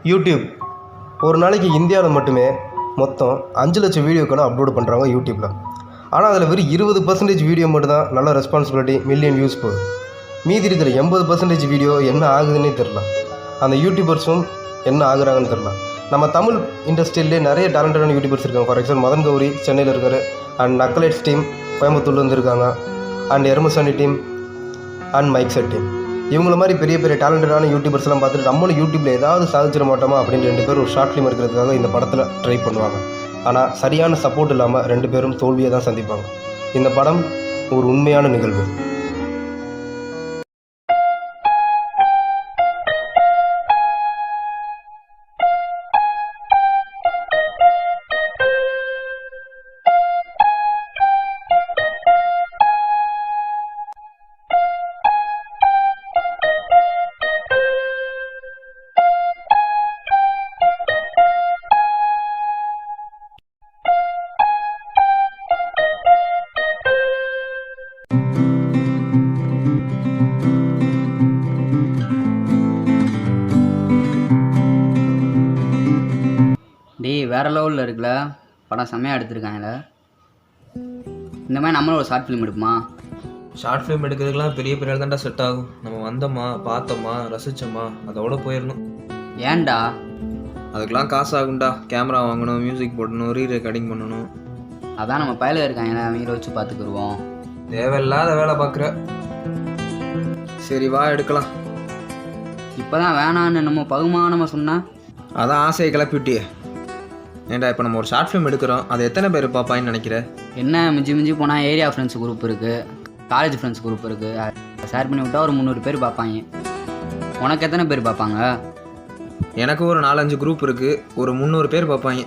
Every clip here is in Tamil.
யூடியூப் ஒரு நாளைக்கு இந்தியாவில் மட்டுமே மொத்தம் 5 லட்சம் வீடியோக்களை அப்லோடு பண்ணுறாங்க யூடியூப்பில். ஆனால் அதில் வெறும் 20% வீடியோ மட்டும்தான் நல்ல ரெஸ்பான்சிபிலிட்டி மில்லியன் வியூஸ் போகுது. மீதி இருக்கிற 80% வீடியோ என்ன ஆகுதுன்னே தெரில. அந்த யூடியூபர்ஸும் என்ன ஆகுறாங்கன்னு தெரில. நம்ம தமிழ் இண்டஸ்ட்ரியிலே நிறைய டேலண்டடான யூடியூபர்ஸ் இருக்காங்க. ஃபார் எக்ஸாம்பிள் மதன் கௌரி சென்னையில் இருக்கார், அண்ட் நக்கலைட்ஸ் டீம் கோயம்புத்தூர்ல இருந்திருக்காங்க, and Erumasaani team and mic set team. இவங்கள மாதிரி பெரிய பெரிய டேலண்டடான யூடியூபர்ஸ்லாம் பார்த்துட்டு நம்மளும் யூடியூப்பில் ஏதாவது சாதிச்சிட மாட்டோமா அப்படின்னு 2 பேர் ஒரு ஷார்ட் ஃபிலிம் எடுக்கிறதுக்காக இந்த படத்தில் ட்ரை பண்ணுவாங்க. ஆனால் சரியான சப்போர்ட் இல்லாமல் 2 பேரும் தோல்வியை தான் சந்திப்பாங்க. இந்த படம் ஒரு உண்மையான நிகழ்வு. வேறு லெவலில் இருக்குல்ல படம், செம்மையாக எடுத்திருக்காங்கல்ல. இந்த மாதிரி நம்மளும் ஒரு ஷார்ட் ஃபிலிம் எடுப்போமா? ஷார்ட் ஃபிலிம் எடுக்கிறதுக்கெலாம் பெரிய பெரிய தாண்டா செட் ஆகும். நம்ம வந்தோமா, பார்த்தோமா, ரசித்தோமா, அதோட போயிடணும். ஏன்டா? அதுக்கெலாம் காசு ஆகும்டா. கேமரா வாங்கணும், மியூசிக் போடணும், ரெக்கார்டிங் பண்ணணும். அதான் நம்ம பயில இருக்காங்க, அவங்கள வச்சு பார்த்துக்குருவோம். தேவையில்லாத வேலை பார்க்குற. சரி வா எடுக்கலாம். இப்போ தான் வேணான்னு நம்ம பகுமானமாக சொன்னால் அதான் ஆசையை கிளப்பிட்டியே. ஏன்டா இப்போ நம்ம ஒரு ஷார்ட் ஃபிலிம் எடுக்கிறோம், அது எத்தனை பேர் பார்ப்பான்னு நினைக்கிற? என்ன மிஞ்சி போனால் ஏரியா ஃப்ரெண்ட்ஸ் குரூப் இருக்குது, காலேஜ் ஃப்ரெண்ட்ஸ் குரூப் இருக்குது, ஷேர் பண்ணி விட்டால் ஒரு 300 பேர் பார்ப்பாங்க. உனக்கு எத்தனை பேர் பார்ப்பாங்க? எனக்கு ஒரு 4-5 குரூப் இருக்குது, ஒரு 300 பேர் பார்ப்பாங்க.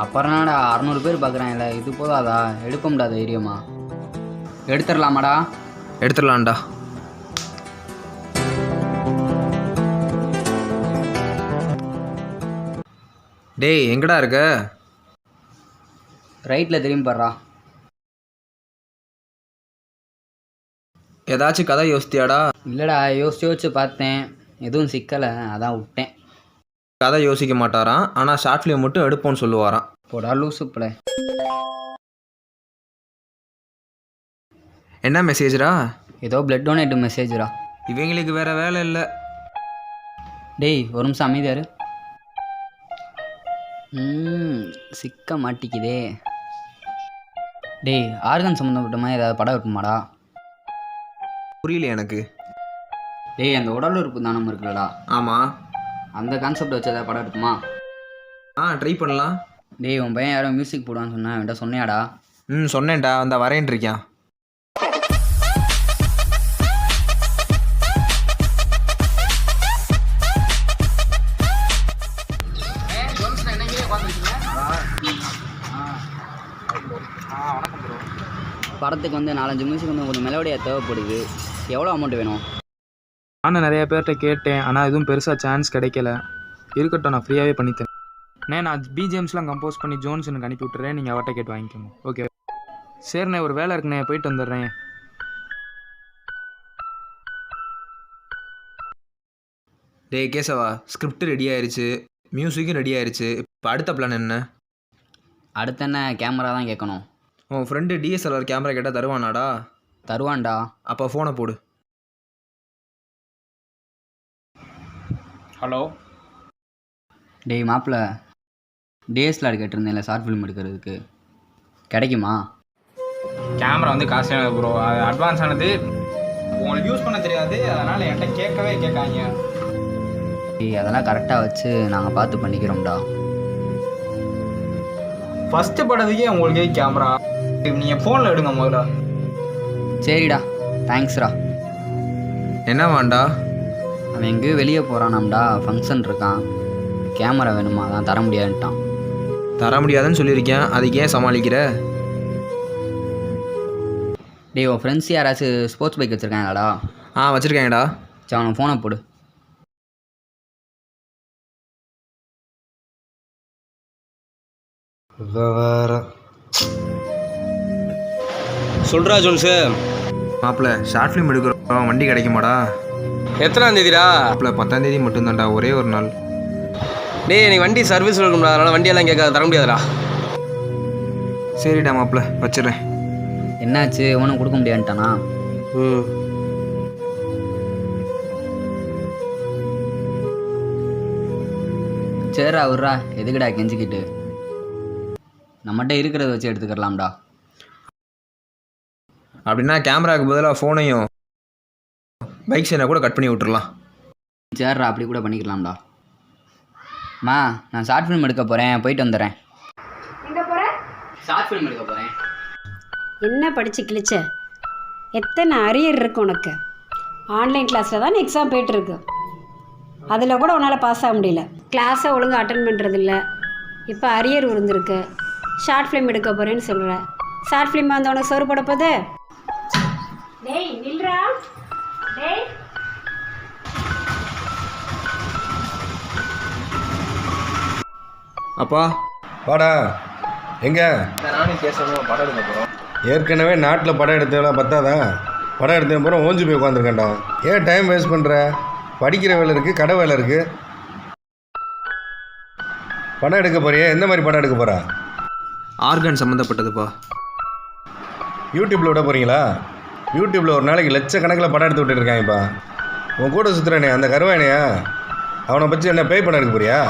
அப்புறம்னாடா 600 பேர் பார்க்குறாங்கல்ல, இது போதாதா? எடுப்போம்டா தைரியமா. எடுத்துடலாமாடா? எடுத்துடலாம்டா. டேய் எங்கடா இருக்க? ரைட்டில் திரும்பி பாடுறா. ஏதாச்சும் கதை யோசித்தியாடா? இல்லைடா, யோசிச்சு பார்த்தேன், எதுவும் சிக்கலை, அதான் விட்டேன். கதை யோசிக்க மாட்டாராம், ஆனால் ஷார்ட் ஃபிலிம் மட்டும் எடுப்போன்னு சொல்லுவாராம். போடா லூசுப்பில். என்ன மெசேஜ்ரா? ஏதோ பிளட் டொனேட் மெசேஜ்ரா. இவங்களுக்கு வேற வேலை இல்லை. டேய் ஒரு நிமிஷம் அமைதியாரு. சிக்க மாட்டிக்குதே. டேய் ஆர்கன் சம்மந்தப்பட்ட மாதிரி ஏதாவது படம் இருக்குமாடா? புரியல எனக்கு. டேய் அந்த உடல் உறுப்பு தானம் இருக்குல்லடா, ஆமாம், அந்த கான்செப்ட் வச்சு ஏதாவது படம் இருக்குமா? ட்ரை பண்ணலாம். டேய் உன் பையன் யாரோ மியூசிக் போடுவான்னு சொன்னா, அவன்கிட்ட சொன்னியாடா? சொன்னேன்டா, அந்த வரேன் இருக்கான். படத்துக்கு வந்து 4-5 மியூசிக் வந்து கொஞ்சம் மெலோடியாக தேவைப்படுது. எவ்வளோ அமௌண்ட் வேணும்? நானும் நிறைய பேர்கிட்ட கேட்டேன், ஆனால் எதுவும் பெருசாக சான்ஸ் கிடைக்கல. இருக்கட்டும், நான் ஃப்ரீயாகவே பண்ணித்தரேன். நான் பிஜிஎம்ஸ்லாம் கம்போஸ் பண்ணி ஜோன்ஸ் எனக்கு அனுப்பி விட்டுறேன், நீங்கள் அவர்கிட்ட கேட்டு வாங்கிக்கோங்க. ஓகே சரிண்ணே, ஒரு வேலை இருக்குண்ணே, போயிட்டு வந்துடுறேன். டேய் கேசவா, ஸ்கிரிப்ட் ரெடி ஆயிடுச்சு, மியூசிக்கும் ரெடி ஆயிடுச்சு. இப்போ அடுத்த பிளான் என்ன? அடுத்து என்ன, கேமரா தான் கேட்கணும். உன் ஃப்ரெண்டு DSLR கேமரா கேட்டால் தருவானாடா? தருவான்டா. அப்போ ஃபோனை போடு. ஹலோ. டேய் மாப்பிள்ள, DSLR கேட்டிருந்தேன்ல ஷார்ட் ஃபிலிம் எடுக்கிறதுக்கு, கிடைக்குமா? கேமரா வந்து காஸ்ட்லியானது ப்ரோ, அது அட்வான்ஸ் ஆனது, உங்களுக்கு யூஸ் பண்ண தெரியாது, அதனால் என்கிட்ட கேட்காங்க. டேய் அதெல்லாம் கரெக்டாக வச்சு நாங்கள் பார்த்து பண்ணிக்கிறோம்டா. ஃபஸ்ட்டு படத்துக்கே உங்களுக்கு கேமரா, நீங்கள் ஃபோனில் எடுங்க முதல்ல. சரிடா, தேங்க்ஸ்டா. என்ன வேண்டா? அவன் எங்கேயோ வெளியே போகிறானாம்டா, ஃபங்க்ஷன் இருக்கான், கேமரா வேணுமா, அதான் தர முடியாதுன்ட்டான். தர முடியாதுன்னு சொல்லியிருக்கேன், அதுக்கு ஏன் சமாளிக்கிற? டேய் உன் ஃப்ரெண்ட்ஸ் யாராச்சும் ஸ்போர்ட்ஸ் பைக் வச்சுருக்காங்களாடா? வச்சுருக்கேங்கடா. சரி அவனை ஃபோனை போடு. வேற சொல்கிறா ஜோன்ஸு. மாப்பிள்ள ஷார்ட் ஃபிலிம் எடுக்கிறோம், வண்டி கிடைக்குமாடா? எத்தனாம் தேதிடா? மாப்பிள்ள 10ஆம் தேதி மட்டும்தான்டா, ஒரே ஒரு நாள். டேய் நீ வண்டி சர்வீஸ் இருக்கும்டா, அதனால் வண்டியெல்லாம் கேட்காத, தர முடியாதுடா. சரிடா மாப்பிள்ள, வச்சிடுறேன். என்னாச்சு, ஒன்றும் கொடுக்க முடியான்ட்டானா? ம் சரிடா விட்றா, எதுக்குடா கெஞ்சிக்கிட்டு, நம்மகிட்ட இருக்கிறத வச்சு எடுத்துக்கலாம்டா. அப்படின்னா கேமராவுக்கு பதிலாக ஃபோனையும் பைக் செயினை கூட கட் பண்ணி விட்டுறலாம். சரிடா, அப்படி கூட பண்ணிக்கலாம்டா. அம்மா, நான் ஷார்ட் ஃபிலிம் எடுக்க போகிறேன், போயிட்டு வந்துடுறேன். எங்கே போகிற? ஷார்ட் ஃபிலிம் எடுக்க போகிறேன். என்ன படித்து கிழிச்ச? எத்தனை அரியர் இருக்கு உனக்கு? ஆன்லைன் கிளாஸில் தான் எக்ஸாம் போய்ட்டுருக்கு, அதில் கூட உன்னால் பாஸ் ஆக முடியல. கிளாஸை ஒழுங்காக அட்டன் பண்ணுறதில்ல, இப்போ அரியர் விழுந்திருக்கு. ஷார்ட் ஃபிலிம் எடுக்க போகிறேன்னு சொல்கிற, ஷார்ட் ஃபிலிம் வந்து உனக்கு சோறு போட போகுது? டேய் நில்றா, டேய். அப்பா வாடா. எங்க நானும் கேசவனும் படம் எடுக்க போகிறோம். ஏற்கனவே நாட்டில் படம் எடுத்தவெல்லாம் பத்தாதா? படம் எடுத்த போகிறோம் ஓஞ்சி போய் உட்காந்துருக்கேன்டா. ஏன் டைம் வேஸ்ட் பண்ணுற? படிக்கிற வேலை இருக்குது, கடை வேலை இருக்குது. படம் எடுக்க போறியே, எந்த மாதிரி படம் எடுக்க போகிறா? ஆர்கன் சம்மந்தப்பட்டதுப்பா. யூடியூப்பில் விட போகிறீங்களா? யூடியூப்பில் ஒரு நாளைக்கு லட்சக்கணக்கில் படம் எடுத்து விட்டுருக்காங்கப்பா. உன் கூட சுற்றுறானே அந்த கருவானையா, அவனை பற்றி என்ன பே பண்ண எடுக்க போறியா?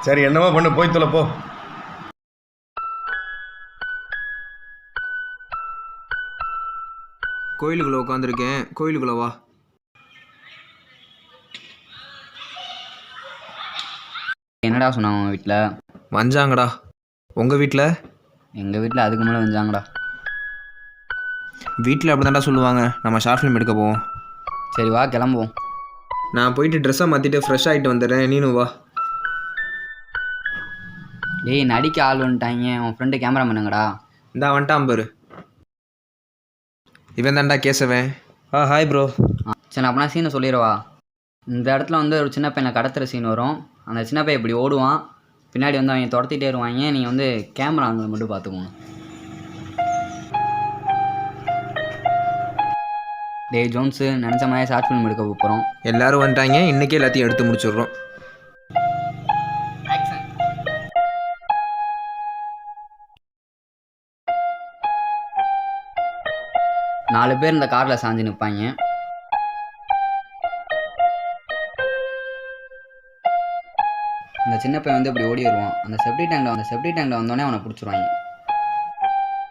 சரி என்னவோ பண்ணு, போய் தொலை போ. கோயிலுக்குள்ளே உட்காந்துருக்கேன், கோயிலுக்குள்ளே வா. என்னடா சொன்னாங்க உங்கள் வீட்டில்? வந்தாங்கடா. உங்கள் வீட்டில்? எங்கள் வீட்டில் அதுக்கு மேலே வந்தாங்கடா. வீட்டில் அப்படி தான்டா சொல்லுவாங்க. நம்ம ஷார்ட் ஃபிலிம் எடுக்க போவோம். சரி வா கிளம்புவோம். நான் போயிட்டு ட்ரெஸ்ஸை மாற்றிட்டு ஃப்ரெஷ் ஆகிட்டு வந்துடுறேன், நீனும் வா. டேய் நடிக்க ஆள் வந்துட்டாங்க, உன் ஃப்ரெண்டு கேமராமேனுங்கடா. இந்தா வந்துட்டான் பாரு, இவன் தான்டா கேசவன். Hi bro. சரி அப்பனா சீனை சொல்லிடுவா. இந்த இடத்துல வந்து ஒரு சின்ன பையனை கடத்துகிற சீன் வரும். அந்த சின்ன பையன் இப்படி ஓடுவான், பின்னாடி வந்து அவங்க துரத்திட்டே வருவாங்க. நீங்கள் வந்து கேமரா அங்கே மட்டும் பார்த்துக்கோங்க. டேய் ஜோன்ஸு, நினச்ச மாதிரி ஷார்ட் ஃபிலிம் எடுக்க போகிறோம். எல்லாரும் வந்துட்டாங்க, இன்றைக்கே எல்லாத்தையும் எடுத்து முடிச்சிடுறோம். நாலு பேர் இந்த காரில் சாஞ்சு நிற்பாங்க. இந்த சின்ன பையன் வந்து இப்படி ஓடி வருவான். அந்த செப்டி டேங்கில் வந்தோடனே அவனை பிடிச்சிருவாங்க.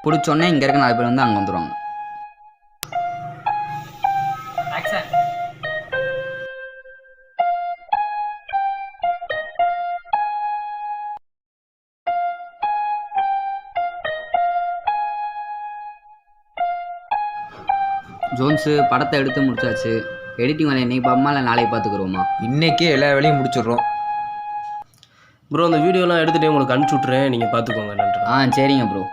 பிடிச்சோடனே இங்கே இருக்க 4 பேர் வந்து அங்கே வந்துடுவாங்க. ஜோன்ஸு, படத்தை எடுத்து முடிச்சாச்சு. எடிட்டிங் வேலை இன்னைக்கு பார்ப்போமா இல்லை நாளைக்கு பார்த்துக்குறோமா? இன்றைக்கே எல்லா வேலையும் முடிச்சிடுறோம். ப்ரோ அந்த வீடியோலாம் எடுத்துகிட்டே உங்களுக்கு அனுப்பிச்சி விட்றேன், நீங்கள் பார்த்துக்கோங்க. நன்றி. சரிங்க ப்ரோ.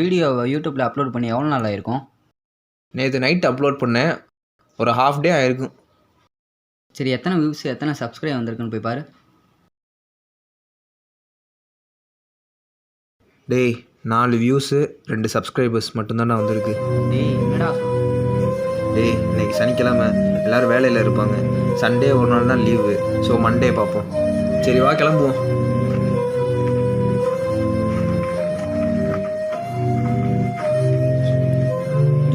வீடியோவை யூடியூப்பில் அப்லோட் பண்ணி எவ்வளோ நாள் ஆயிருக்கும்? நேற்று நைட் அப்லோட் பண்ணேன், ஒரு ஹாஃப் டே ஆயிருக்கும். சரி எத்தனை வியூஸ் எத்தனை சப்ஸ்கிரைப் வந்திருக்குன்னு போய் பாரு. டேய் 4 வியூஸு 2 சப்ஸ்கிரைபர்ஸ் மட்டும்தான்டா வந்திருக்கு. டேய் என்னடா டேய் இன்னைக்கு சனிக்கிழமை, எல்லோரும் வேலையில் இருப்பாங்க. சண்டே ஒரு நாள் தான் லீவு, ஸோ மண்டே பார்ப்போம். சரி வா கிளம்புவோம்.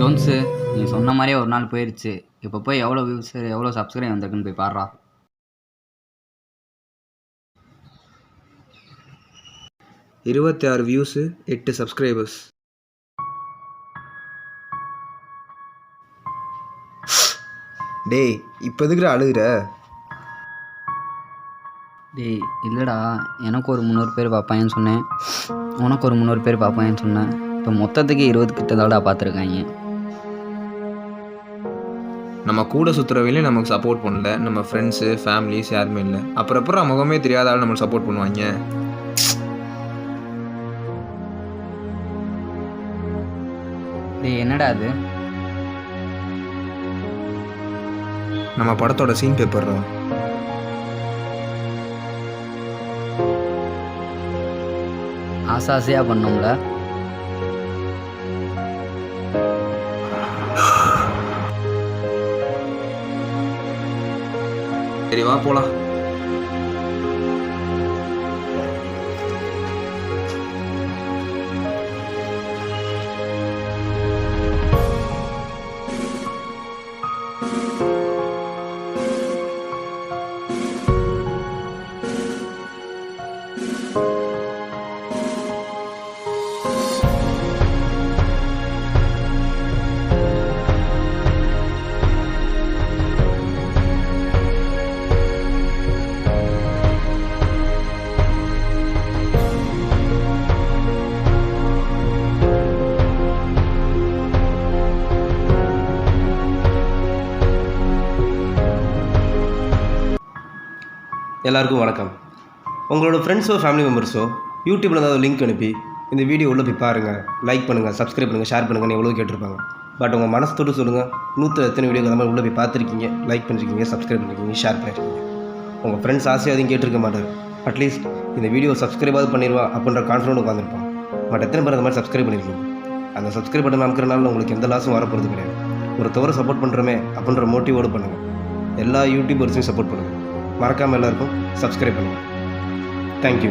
ஜோன்ஸு, நீ சொன்ன மாதிரியே ஒரு நாள் போயிடுச்சு. இப்போ போய் எவ்வளோ வியூஸ் எவ்வளோ சப்ஸ்கிரைப் வந்திருக்குன்னு போய் பாடுறா. 26 வியூஸு 8 சப்ஸ்கிரைபர்ஸ். டேய் இப்போ எதுக்குற அழுகுற? டேய் இல்லைடா, எனக்கு ஒரு 300 பேர் பார்ப்பாங்கன்னு சொன்னேன், உனக்கு ஒரு 300 பேர் பார்ப்பாங்கன்னு சொன்னேன். இப்போ மொத்தத்துக்கு 20 கிட்ட தான்டா பார்த்துருக்காங்க. நம்ம கூட சுற்றுறவையிலே நமக்கு சப்போர்ட் பண்ணல, நம்ம ஃப்ரெண்ட்ஸு ஃபேமிலிஸ் யாருமே இல்லை. அப்புறம் முகமே தெரியாத ஆள் நம்மளுக்கு சப்போர்ட் பண்ணுவாங்க. டேய் என்னடா அது? நம்ம படத்தோட சீன் பேப்பர்ரா. ஆசாசையாக பண்ணோம்ல. சரி வா போகலாம். எல்லாருக்கும் வணக்கம். உங்களோட ஃப்ரெண்ட்ஸோ ஃபேமிலி மெம்பர்ஸோ யூடியூப்பில் ஏதாவது லிங்க் அனுப்பி இந்த வீடியோ உள்ளே போய் பாருங்கள், லைக் பண்ணுங்கள், சப்ஸ்கிரைப் பண்ணுங்கள், ஷேர் பண்ணுங்கன்னு எவ்வளோ கேட்டிருப்பாங்க. பட் உங்கள் மனசோடு சொல்லுங்கள், 100 எத்தனை வீடியோ அந்த மாதிரி உள்ளே போய் பார்த்துருக்கீங்க, லைக் பண்ணிருக்கீங்க, சப்ஸ்கிரைப் பண்ணிருக்கீங்க, ஷேர் பண்ணியிருக்கீங்க. உங்கள் ஃப்ரெண்ட்ஸ் ஆசையாக அதையும் கேட்டிருக்க மாட்டார். அட்லீஸ்ட் இந்த வீடியோ சப்ஸ்கிரைபாவது பண்ணிடுவா அப்படின்ற கான்ஃபிடென்ட் உட்காந்துருப்பான். பட் எத்தனை பேர் அந்த மாதிரி சப்ஸ்கிரைப் பண்ணியிருக்கீங்க? அந்த சப்ஸ்கிரைப் பண்ண அமுக்கிறனால உங்களுக்கு எந்த லாஸும் வரப்போகிறது கிடையாது. ஒரு தவிர சப்போர்ட் பண்ணுறோமே அப்படின்ற மோட்டிவோடு பண்ணுங்கள். எல்லா யூடியூபர்ஸையும் சப்போர்ட் பண்ணுங்கள். மறக்காமல் எல்லாருக்கும் சப்ஸ்கிரைப் பண்ணுங்கள். தேங்க்யூ.